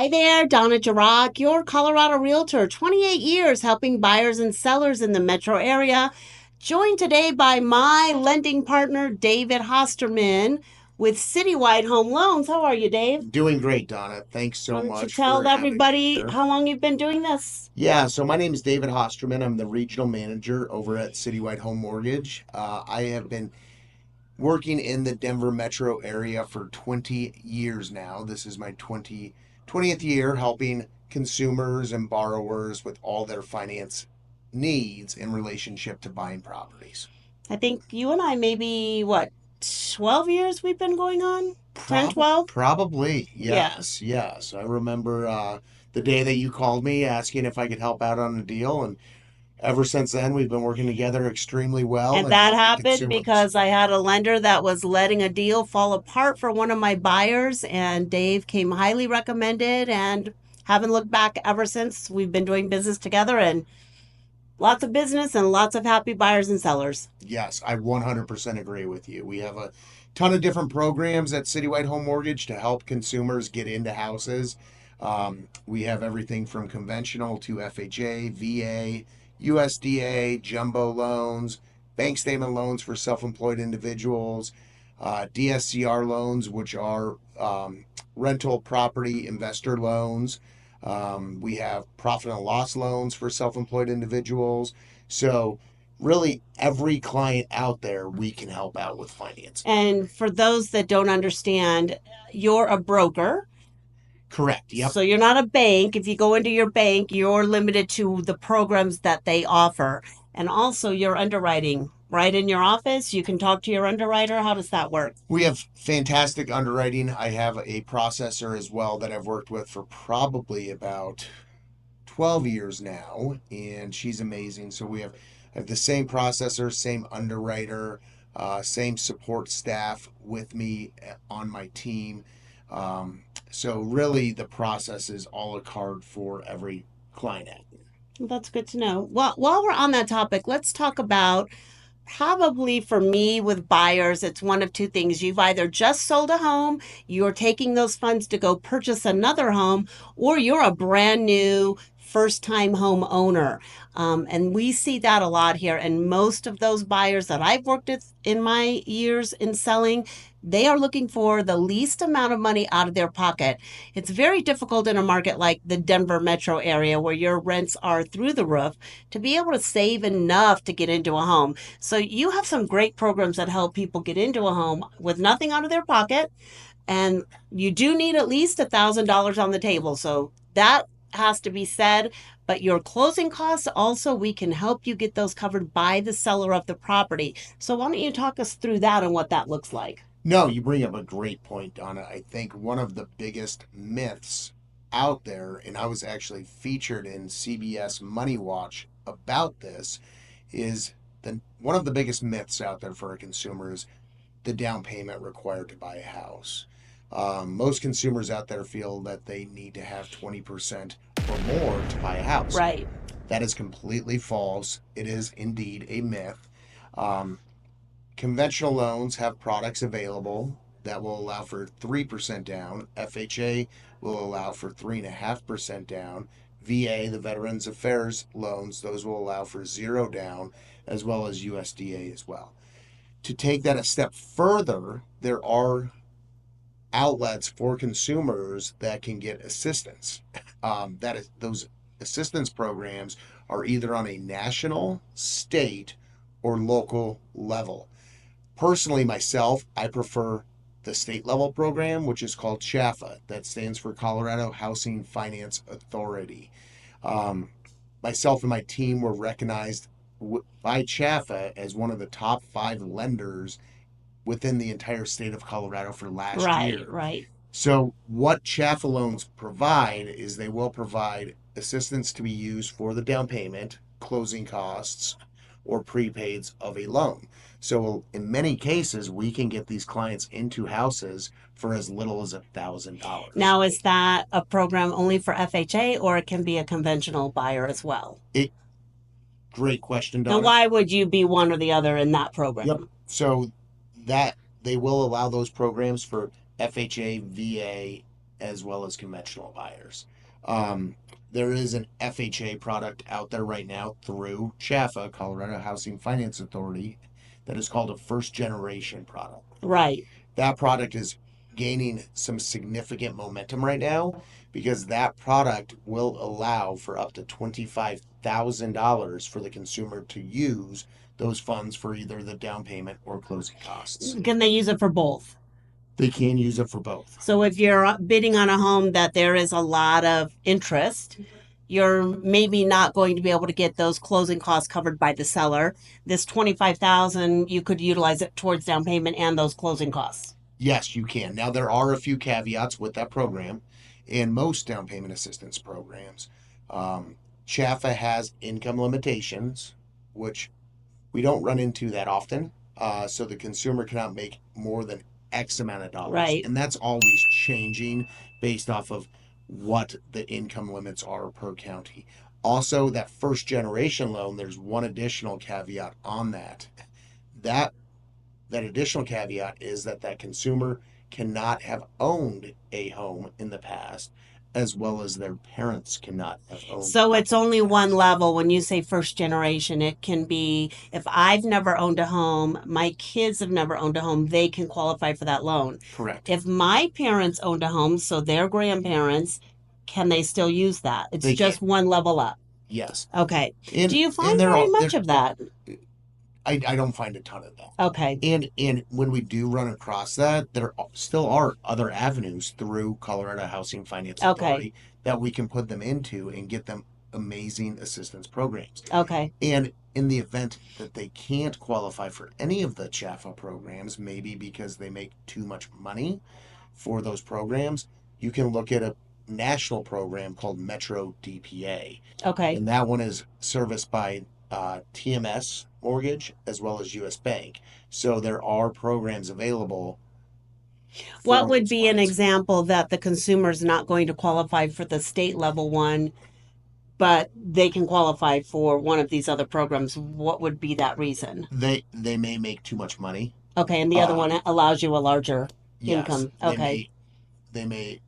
Hi there, Donna Jarock, your Colorado Realtor, 28 years helping buyers and sellers in the metro area. Joined today by my lending partner, David Hosterman, with Citywide Home Loans. How are you, Dave? Doing great, Donna. Thanks so Why don't you much tell for having me everybody here. how long you've been doing this? Yeah, so my name is David Hosterman. I'm the regional manager over at Citywide Home Mortgage. I have been working in the Denver metro area for 20 years now. This is my 20th year helping consumers and borrowers with all their finance needs in relationship to buying properties. I think you and I maybe, 12 years we've been going on? 10, 12? Probably, Yeah. yes. I remember the day that you called me asking if I could help out on a deal, and ever since then we've been working together extremely well And and that helping happened consumers. because I had a lender that was letting a deal fall apart for one of my buyers, and Dave came highly recommended and haven't looked back ever since. We've been doing business together and lots of business and lots of happy buyers and sellers. Yes, I 100% agree with you. We have a ton of different programs at Citywide Home Mortgage to help consumers get into houses. We have everything from conventional to FHA, VA, USDA, jumbo loans, bank statement loans for self employed individuals, DSCR loans, which are rental property investor loans. We have profit and loss loans for self employed individuals. So, really, every client out there we can help out with financing. And for those that don't understand, you're a broker. Correct. Yep. So you're not a bank. If you go into your bank, you're limited to the programs that they offer. And also your underwriting right in your office. You can talk to your underwriter. How does that work? We have fantastic underwriting. I have a processor as well that I've worked with for probably about 12 years now, and she's amazing. So I have the same processor, same underwriter, same support staff with me on my team. So really, the process is a la carte for every client. Well, that's good to know. Well, while we're on that topic, let's talk about probably for me with buyers, it's one of two things. You've either just sold a home, you're taking those funds to go purchase another home, or you're a brand new first time home owner. And we see that a lot here. And most of those buyers that I've worked with in my years in selling, they are looking for the least amount of money out of their pocket. It's very difficult in a market like the Denver metro area where your rents are through the roof to be able to save enough to get into a home. So you have some great programs that help people get into a home with nothing out of their pocket. And you do need at least $1,000 on the table. So that has to be said. But your closing costs also, we can help you get those covered by the seller of the property. So why don't you talk us through that and what that looks like? No, you bring up a great point, Donna. I think one of the biggest myths out there, and I was actually featured in CBS Money Watch about this, is one of the biggest myths out there for a consumer is the down payment required to buy a house. Most consumers out there feel that they need to have 20% or more to buy a house. Right. That is completely false. It is indeed a myth. Um, Conventional loans have products available that will allow for 3% down. FHA will allow for 3.5% down. VA, the Veterans Affairs loans, those will allow for 0 down, as well as USDA as well. To take that a step further, there are outlets for consumers that can get assistance. Those assistance programs are either on a national, state, or local level. Personally, myself, I prefer the state level program, which is called CHFA. That stands for Colorado Housing Finance Authority. Um, Myself and my team were recognized by CHFA as one of the top 5 lenders within the entire state of Colorado for last Right, year. right. So, what CHFA loans provide is they will provide assistance to be used for the down payment, closing costs, or prepaids of a loan. So, in many cases, we can get these clients into houses for as little as $1,000. Now, is that a program only for FHA or it can be a conventional buyer as well? It Great question, And Donna. why would you be one or the other in that Yep. program? So that they will allow those programs for FHA, VA, as well as conventional buyers. Um, there is an FHA product out there right now through CHFA, Colorado Housing Finance Authority, that is called a first generation product. Right. That product is gaining some significant momentum right now because that product will allow for up to $25,000 for the consumer to use those funds for either the down payment or closing costs. Can they use it for both? They can use it for both. So if you're bidding on a home that there is a lot of interest, you're maybe not going to be able to get those closing costs covered by the seller. This 25,000, you could utilize it towards down payment and those closing costs. Yes, you can. Now, there are a few caveats with that program. In most down payment assistance programs, CHFA has income limitations, which we don't run into that often. So the consumer cannot make more than X amount of dollars. Right. And that's always changing based off of what the income limits are per county. Also, that first generation loan, there's one additional caveat on that. That that additional caveat is that consumer cannot have owned a home in the past, as well as their parents cannot have owned. So it's only one level. When you say first generation, it can be if I've never owned a home, my kids have never owned a home, they can qualify for that loan. Correct. If my parents owned a home, so their grandparents, can they still use that? It's They just can. one level up. Yes. Okay. And, Do you and find they're very all, much of that? I don't find a ton of that. Okay. And when we do run across that, there still are other avenues through Colorado Housing Finance Okay. Authority that we can put them into and get them amazing assistance programs. Okay. And in the event that they can't qualify for any of the CHFA programs, maybe because they make too much money for those programs, you can look at a national program called Metro DPA. Okay. And that one is serviced by TMS Mortgage as well as US Bank. So there are programs available. What would be an example that the consumer's not going to qualify for the state level one, but they can qualify for one of these other programs? What would be that reason? They may make too much money. Okay, and the other one allows you a larger Yes, income. Okay. They may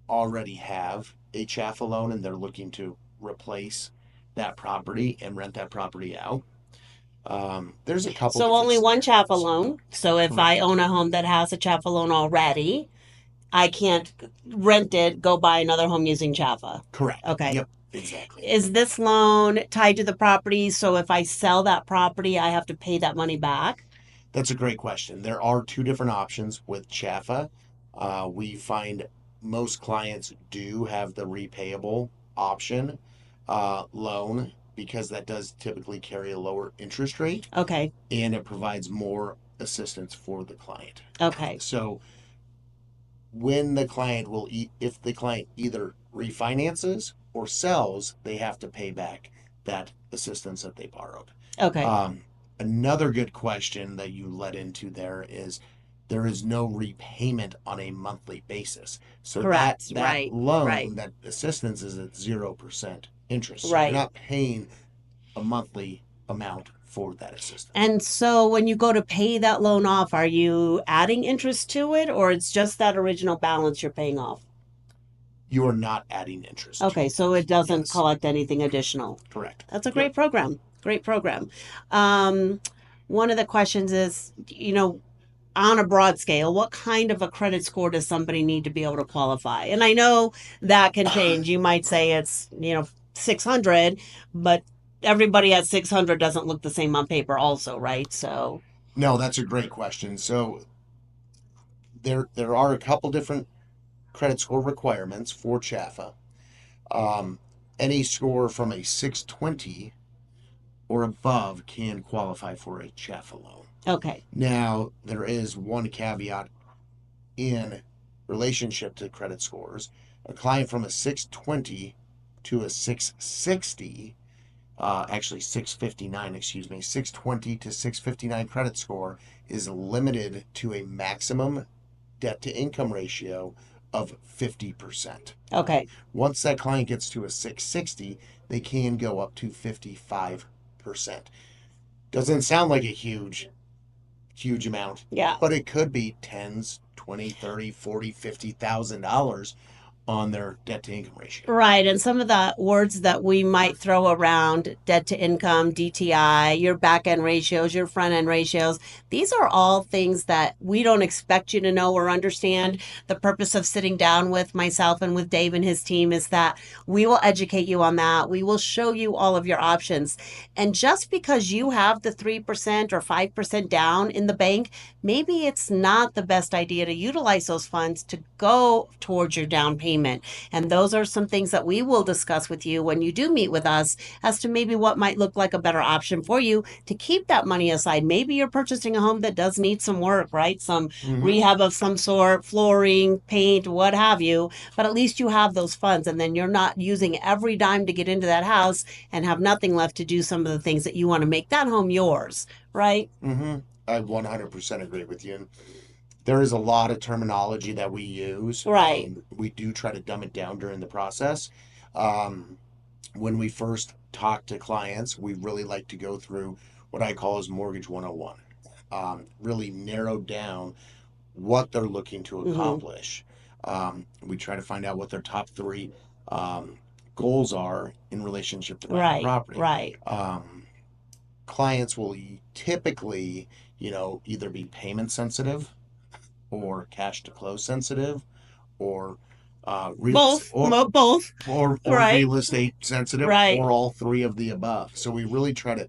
already have a CHFA loan and they're looking to replace that property and rent that property out. There's a couple. So only one CHFA loan. So if I own a home that has a CHFA loan already, I can't rent it, go buy another home using CHFA. Correct. Okay. Yep. Exactly. Is this loan tied to the property? So if I sell that property, I have to pay that money back? That's a great question. There are two different options with CHFA. We find most clients do have the repayable option loan because that does typically carry a lower interest rate. Okay. And it provides more assistance for the client. Okay. So when the client if the client either refinances or sells, they have to pay back that assistance that they borrowed. Okay. Another good question that you led into there is no repayment on a monthly basis. So Correct. that Right. loan, Right. that assistance is at 0% interest. So Right. you're not paying a monthly amount for that assistance. And so when you go to pay that loan off, are you adding interest to it or it's just that original balance you're paying off? You are not adding interest. Okay, so it doesn't Yes. collect anything additional. Correct. That's a great program. Great program. One of the questions is, on a broad scale, what kind of a credit score does somebody need to be able to qualify? And I know that can change. You might say it's, 600, but everybody at 600 doesn't look the same on paper also, right? So No, that's a great question. So there are a couple different credit score requirements for CHFA. Any score from a 620 or above can qualify for a CHFA loan. okay. Now, there is one caveat in relationship to credit scores. A client from a 620 to a 660, actually 659, 620 to 659 credit score is limited to a maximum debt to income ratio of 50%. Okay. Once that client gets to a 660, they can go up to 55%. Doesn't sound like a huge amount. Yeah. But it could be tens, 20, 30, 40, $50,000 on their debt to income ratio. Right. And some of the words that we might throw around, debt to income, DTI, your back end ratios, your front end ratios, these are all things that we don't expect you to know or understand. The purpose of sitting down with myself and with Dave and his team is that we will educate you on that. We will show you all of your options. And just because you have the 3% or 5% down in the bank, maybe it's not the best idea to utilize those funds to go towards your down payment. And those are some things that we will discuss with you when you do meet with us as to maybe what might look like a better option for you to keep that money aside. Maybe you're purchasing a home that does need some work, right? Some rehab of some sort, flooring, paint, what have you. But at least you have those funds, and then you're not using every dime to get into that house and have nothing left to do some of the things that you want to make that home yours, right? I 100% agree with you. And there is a lot of terminology that we use. Right. We do try to dumb it down during the process. When we first talk to clients, we really like to go through what I call as Mortgage 101. Really narrow down what they're looking to accomplish. We try to find out what their top three goals are in relationship to buying Right. property. Right. Clients will typically, either be payment sensitive or cash to close sensitive or Both. Both. or Right. real estate sensitive Right. or all three of the above. So we really try to,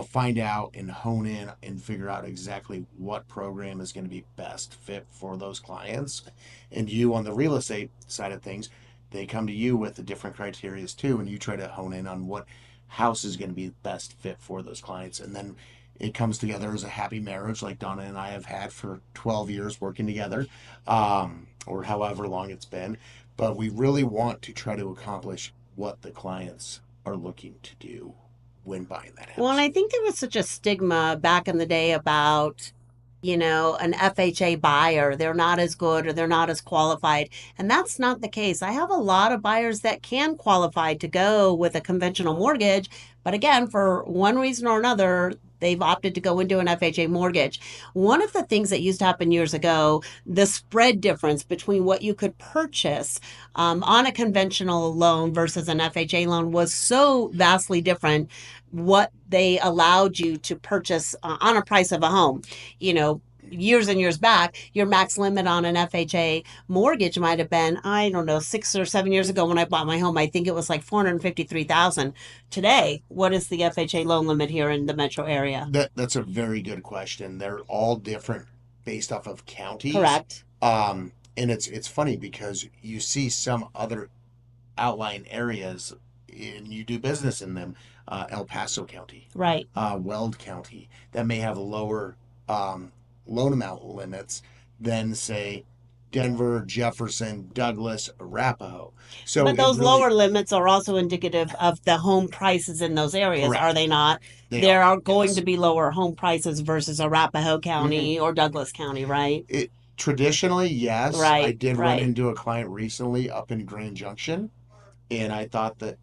find out and hone in and figure out exactly what program is going to be best fit for those clients. And you on the real estate side of things, they come to you with the different criteria too, and you try to hone in on what house is going to be best fit for those clients. And then it comes together as a happy marriage like Donna and I have had for 12 years working together, or however long it's been. But we really want to try to accomplish what the clients are looking to do when buying that house. Well, and I think there was such a stigma back in the day about, an FHA buyer. They're not as good or they're not as qualified. And that's not the case. I have a lot of buyers that can qualify to go with a conventional mortgage. But again, for one reason or another, they've opted to go into an FHA mortgage. One of the things that used to happen years ago, the spread difference between what you could purchase on a conventional loan versus an FHA loan was so vastly different. What they allowed you to purchase on a price of a home, years and years back, your max limit on an FHA mortgage might have been, I don't know, 6 or 7 years ago when I bought my home, I think it was like 453,000. Today, what is the FHA loan limit here in the metro area? That's a very good question. They're all different based off of counties. Correct. And it's funny because you see some other outlying areas and you do business in them, El Paso County, Right. Weld County, that may have lower loan amount limits than, say, Denver, Jefferson, Douglas, Arapahoe. So But those really, lower limits are also indicative of the home prices in those areas, Correct. are they not? They There are, are going yes. to be lower home prices versus Arapahoe County or Douglas County, right? Traditionally, yes. I Right, did run right. into a client recently up in Grand Junction, and I thought that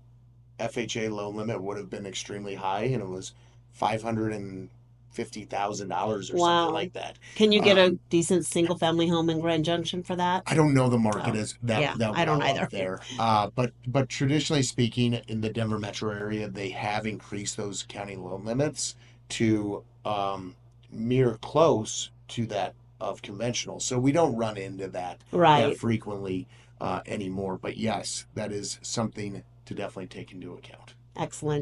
FHA loan limit would have been extremely high, and it was $550,000 or something Wow. like that. Can you get a decent single family home in Grand Junction for that? I don't know the market Oh, is that yeah, that I don't well either. up there. But traditionally speaking, in the Denver metro area, they have increased those county loan limits to mirror close to that of conventional. So we don't run into that Right. frequently anymore. But yes, that is something to definitely take into account. Excellent.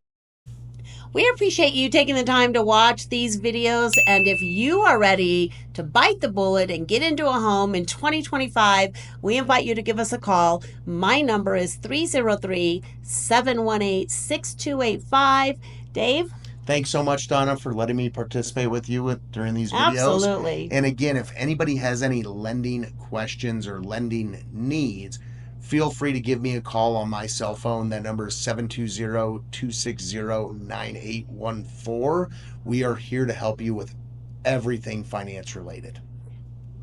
We appreciate you taking the time to watch these videos. And if you are ready to bite the bullet and get into a home in 2025, we invite you to give us a call. My number is 303-718-6285. Dave? Thanks so much, Donna, for letting me participate with you during these videos. Absolutely. And again, if anybody has any lending questions or lending needs, feel free to give me a call on my cell phone. That number is 720-260-9814. We are here to help you with everything finance related.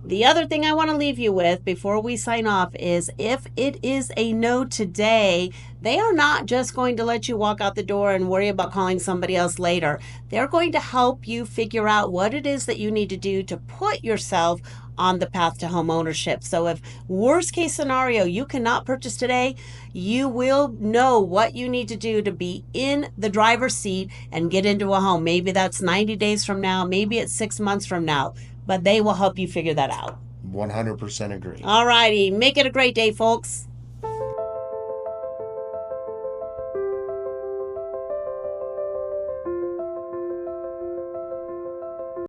The other thing I want to leave you with before we sign off is if it is a no today, they are not just going to let you walk out the door and worry about calling somebody else later. They're going to help you figure out what it is that you need to do to put yourself on the path to home ownership. So if worst case scenario, you cannot purchase today, you will know what you need to do to be in the driver's seat and get into a home. Maybe that's 90 days from now, maybe it's 6 months from now, but they will help you figure that out. 100% agree. All righty. Make it a great day, folks.